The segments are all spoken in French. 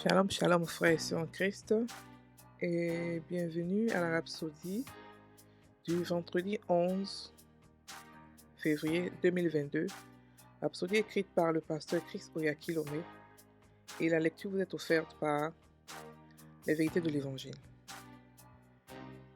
Shalom, shalom, frères et sœurs en Christ, et bienvenue à la Rhapsodie du vendredi 11 février 2022. Rhapsodie écrite par le pasteur Chris Oyakilome, et la lecture vous est offerte par les vérités de l'Évangile.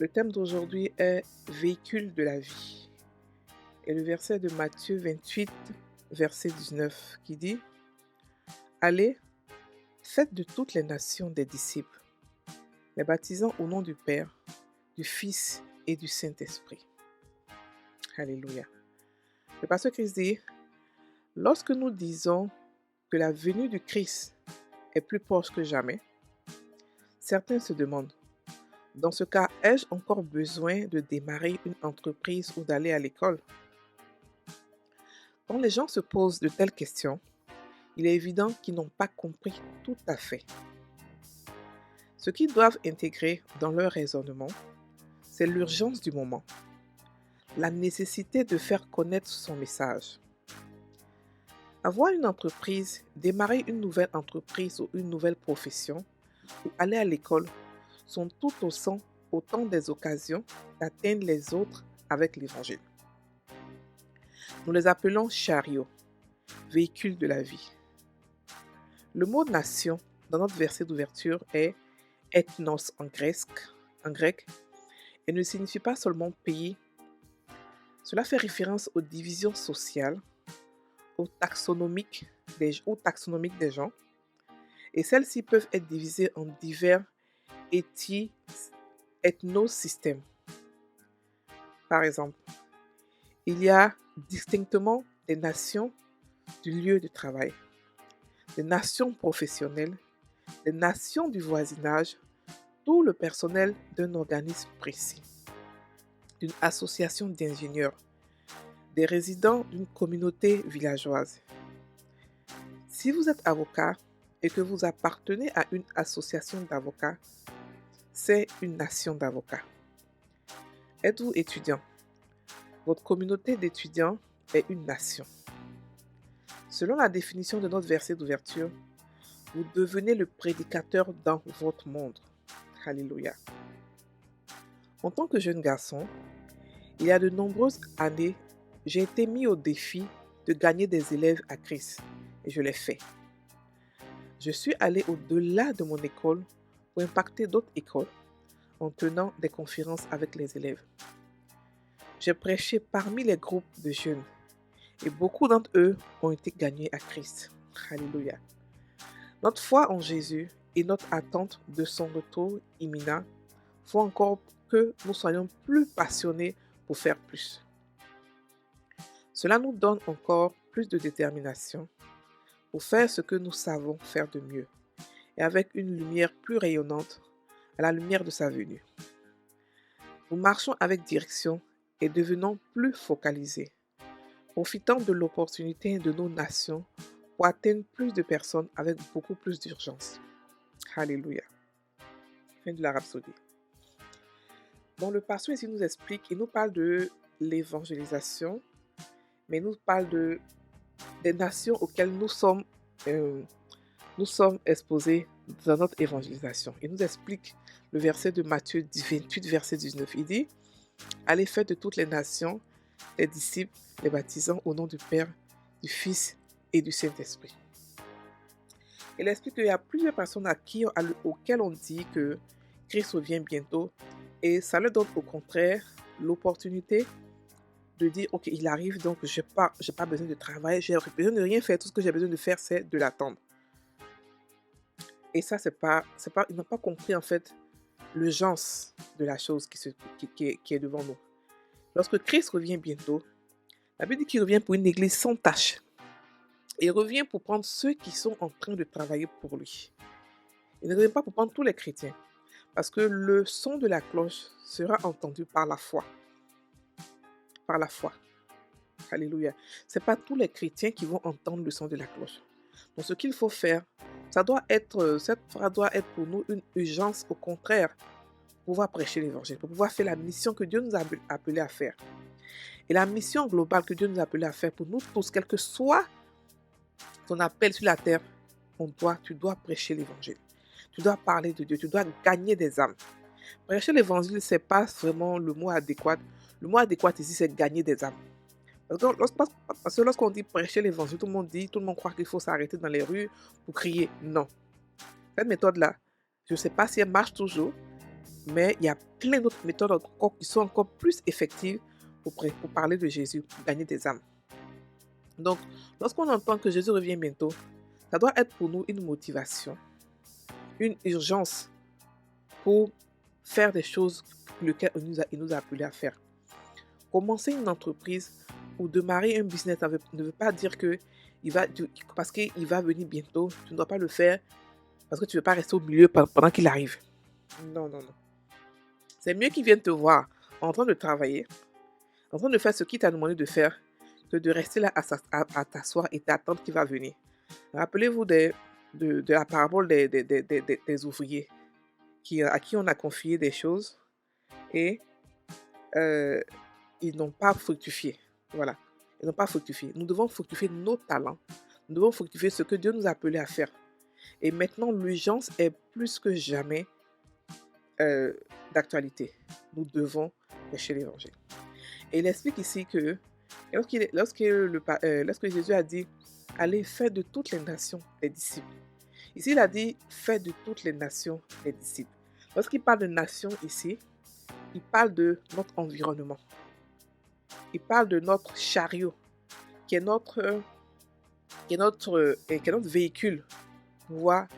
Le thème d'aujourd'hui est véhicule de la vie, et le verset de Matthieu 28, verset 19, qui dit « Allez, faites de toutes les nations des disciples, les baptisant au nom du Père, du Fils et du Saint-Esprit. » Alléluia. Le pasteur Christ dit, lorsque nous disons que la venue du Christ est plus proche que jamais, certains se demandent, dans ce cas, ai-je encore besoin de démarrer une entreprise ou d'aller à l'école? Quand les gens se posent de telles questions, il est évident qu'ils n'ont pas compris tout à fait. Ce qu'ils doivent intégrer dans leur raisonnement, c'est l'urgence du moment, la nécessité de faire connaître son message. Avoir une entreprise, démarrer une nouvelle entreprise ou une nouvelle profession, ou aller à l'école sont tout autant des occasions d'atteindre les autres avec l'Évangile. Nous les appelons chariots, véhicules de la vie. Le mot nation dans notre verset d'ouverture est ethnos en grec et ne signifie pas seulement pays. Cela fait référence aux divisions sociales, aux taxonomiques des gens, et celles-ci peuvent être divisées en divers ethnosystèmes. Par exemple, il y a distinctement des nations du lieu de travail, des nations professionnelles, des nations du voisinage, tout le personnel d'un organisme précis, d'une association d'ingénieurs, des résidents d'une communauté villageoise. Si vous êtes avocat et que vous appartenez à une association d'avocats, c'est une nation d'avocats. Êtes-vous étudiant? Votre communauté d'étudiants est une nation. Selon la définition de notre verset d'ouverture, vous devenez le prédicateur dans votre monde. Alléluia. En tant que jeune garçon, il y a de nombreuses années, j'ai été mis au défi de gagner des élèves à Christ et je l'ai fait. Je suis allé au-delà de mon école pour impacter d'autres écoles en tenant des conférences avec les élèves. J'ai prêché parmi les groupes de jeunes et beaucoup d'entre eux ont été gagnés à Christ. Alléluia. Notre foi en Jésus et notre attente de son retour imminent font encore que nous soyons plus passionnés pour faire plus. Cela nous donne encore plus de détermination pour faire ce que nous savons faire de mieux et avec une lumière plus rayonnante à la lumière de sa venue. Nous marchons avec direction et devenons plus focalisés, profitant de l'opportunité de nos nations pour atteindre plus de personnes avec beaucoup plus d'urgence. Alléluia. Fin de la Rhapsodie. Dans le pasteur ici nous explique, il nous parle de l'évangélisation, mais il nous parle des nations auxquelles nous sommes exposés dans notre évangélisation. Il nous explique le verset de Matthieu 28, verset 19. Il dit, « Allez faire de toutes les nations les disciples, les baptisant au nom du Père, du Fils et du Saint-Esprit. » Il explique qu'il y a plusieurs personnes auxquelles on dit que Christ revient bientôt et ça leur donne au contraire l'opportunité de dire, ok, il arrive, donc j'ai pas besoin de travailler, j'ai besoin de rien faire, tout ce que j'ai besoin de faire, c'est de l'attendre. Et ça, ils n'ont pas compris en fait l'urgence de la chose qui est devant nous. Lorsque Christ revient bientôt, la Bible dit qu'il revient pour une église sans tache. Et il revient pour prendre ceux qui sont en train de travailler pour lui. Il ne revient pas pour prendre tous les chrétiens, parce que le son de la cloche sera entendu par la foi. Par la foi. Alléluia. Ce n'est pas tous les chrétiens qui vont entendre le son de la cloche. Donc ce qu'il faut faire, cette phrase doit être pour nous une urgence, au contraire, pour pouvoir prêcher l'évangile, pour pouvoir faire la mission que Dieu nous a appelés à faire. Et la mission globale que Dieu nous a appelés à faire pour nous tous, quel que soit ton appel sur la terre, tu dois prêcher l'évangile. Tu dois parler de Dieu. Tu dois gagner des âmes. Prêcher l'évangile, c'est pas vraiment le mot adéquat. Le mot adéquat ici, c'est gagner des âmes. Parce que lorsqu'on dit prêcher l'évangile, tout le monde croit qu'il faut s'arrêter dans les rues pour crier. Non. Cette méthode-là, je ne sais pas si elle marche toujours, mais il y a plein d'autres méthodes qui sont encore plus effectives pour parler de Jésus, pour gagner des âmes. Donc, lorsqu'on entend que Jésus revient bientôt, ça doit être pour nous une motivation, une urgence pour faire des choses pour lesquelles il nous a appelés à faire. Commencer une entreprise ou démarrer un business ne veut pas dire que parce qu'il va venir bientôt, tu ne dois pas le faire parce que tu ne veux pas rester au milieu pendant qu'il arrive. Non, non, non. C'est mieux qu'il vienne te voir en train de travailler, en train de faire ce qu'il t'a demandé de faire, que de rester là à t'asseoir et d'attendre qu'il va venir. Rappelez-vous de la parabole des ouvriers à qui on a confié des choses et ils n'ont pas fructifié. Voilà. Ils n'ont pas fructifié. Nous devons fructifier nos talents. Nous devons fructifier ce que Dieu nous a appelés à faire. Et maintenant, l'urgence est plus que jamais d'actualité. Nous devons prêcher l'évangile. Et il explique ici que lorsque Jésus a dit « Allez, faites de toutes les nations des disciples ». Ici, il a dit « Faites de toutes les nations des disciples ». Lorsqu'il parle de nations ici, il parle de notre environnement. Il parle de notre chariot, qui est notre véhicule pour pouvoir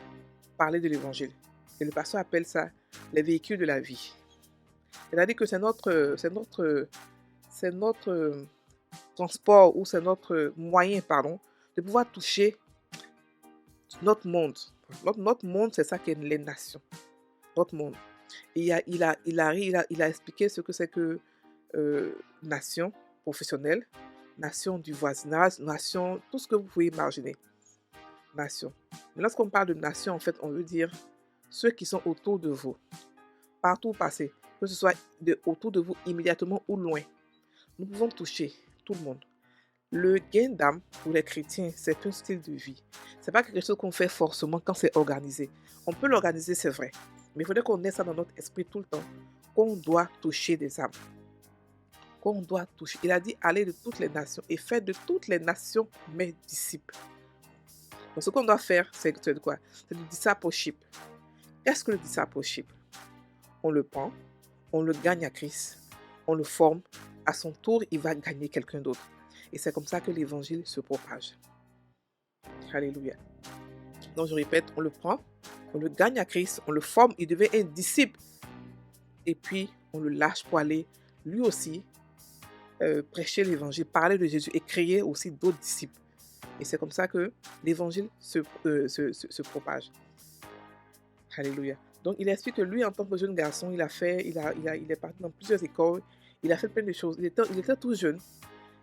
parler de l'évangile. Et le pasteur appelle ça les véhicules de la vie. C'est-à-dire que c'est notre transport ou c'est notre moyen, de pouvoir toucher notre monde. Notre monde, c'est ça qui est les nations. Notre monde. Et il a expliqué ce que c'est que nation professionnelle, nation du voisinage, nation, tout ce que vous pouvez imaginer. Nation. Mais lorsqu'on parle de nation, en fait, on veut dire ceux qui sont autour de vous. Partout où passer. Que ce soit autour de vous, immédiatement ou loin. Nous pouvons toucher tout le monde. Le gain d'âme pour les chrétiens, c'est un style de vie. C'est pas quelque chose qu'on fait forcément quand c'est organisé. On peut l'organiser, c'est vrai. Mais il faudrait qu'on ait ça dans notre esprit tout le temps. Qu'on doit toucher des âmes. Qu'on doit toucher. Il a dit, allez de toutes les nations et faites de toutes les nations mes disciples. Donc ce qu'on doit faire, c'est de quoi? C'est du discipleship. Qu'est-ce que le discipleship? On le prend, on le gagne à Christ, on le forme. À son tour, il va gagner quelqu'un d'autre. Et c'est comme ça que l'évangile se propage. Alléluia. Donc je répète, on le prend, on le gagne à Christ, on le forme, il devient un disciple. Et puis, on le lâche pour aller, lui aussi, prêcher l'évangile, parler de Jésus et créer aussi d'autres disciples. Et c'est comme ça que l'évangile se propage. Alléluia. Donc, il explique que lui, en tant que jeune garçon, il est parti dans plusieurs écoles, il a fait plein de choses. Il était tout jeune.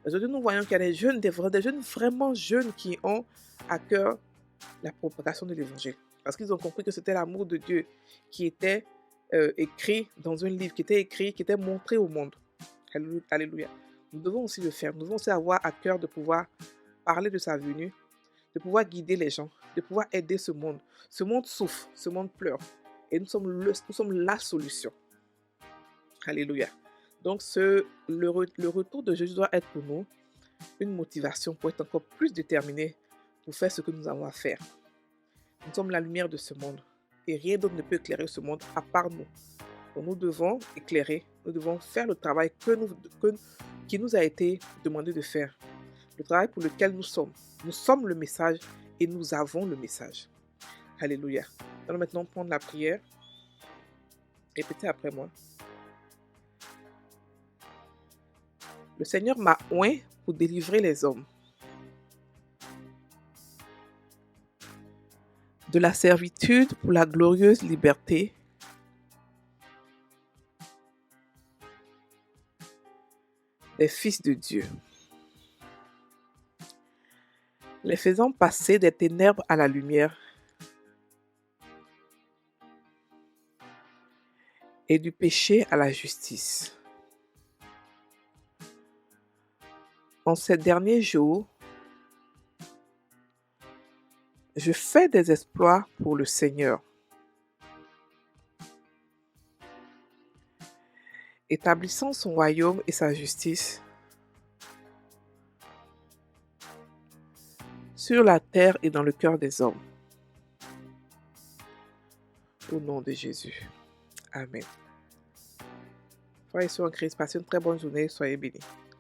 Aujourd'hui, nous voyons qu'il y a des jeunes vraiment jeunes qui ont à cœur la propagation de l'évangile. Parce qu'ils ont compris que c'était l'amour de Dieu qui était écrit dans un livre, qui était montré au monde. Alléluia. Nous devons aussi le faire. Nous devons aussi avoir à cœur de pouvoir parler de sa venue, de pouvoir guider les gens, de pouvoir aider ce monde. Ce monde souffre, ce monde pleure. Et nous sommes la solution. Alléluia. Donc, le retour de Jésus doit être pour nous une motivation pour être encore plus déterminés pour faire ce que nous avons à faire. Nous sommes la lumière de ce monde. Et rien d'autre ne peut éclairer ce monde à part nous. Donc, nous devons éclairer, nous devons faire le travail qui nous a été demandé de faire. Le travail pour lequel nous sommes. Nous sommes le message et nous avons le message. Alléluia. Allons maintenant prendre la prière. Répétez après moi. Le Seigneur m'a oint pour délivrer les hommes de la servitude pour la glorieuse liberté des fils de Dieu, les faisant passer des ténèbres à la lumière et du péché à la justice. En ces derniers jours, je fais des exploits pour le Seigneur. établissant son royaume et sa justice sur la terre et dans le cœur des hommes. Au nom de Jésus. Amen. Frères et sœurs en Christ, passez une très bonne journée, soyez bénis.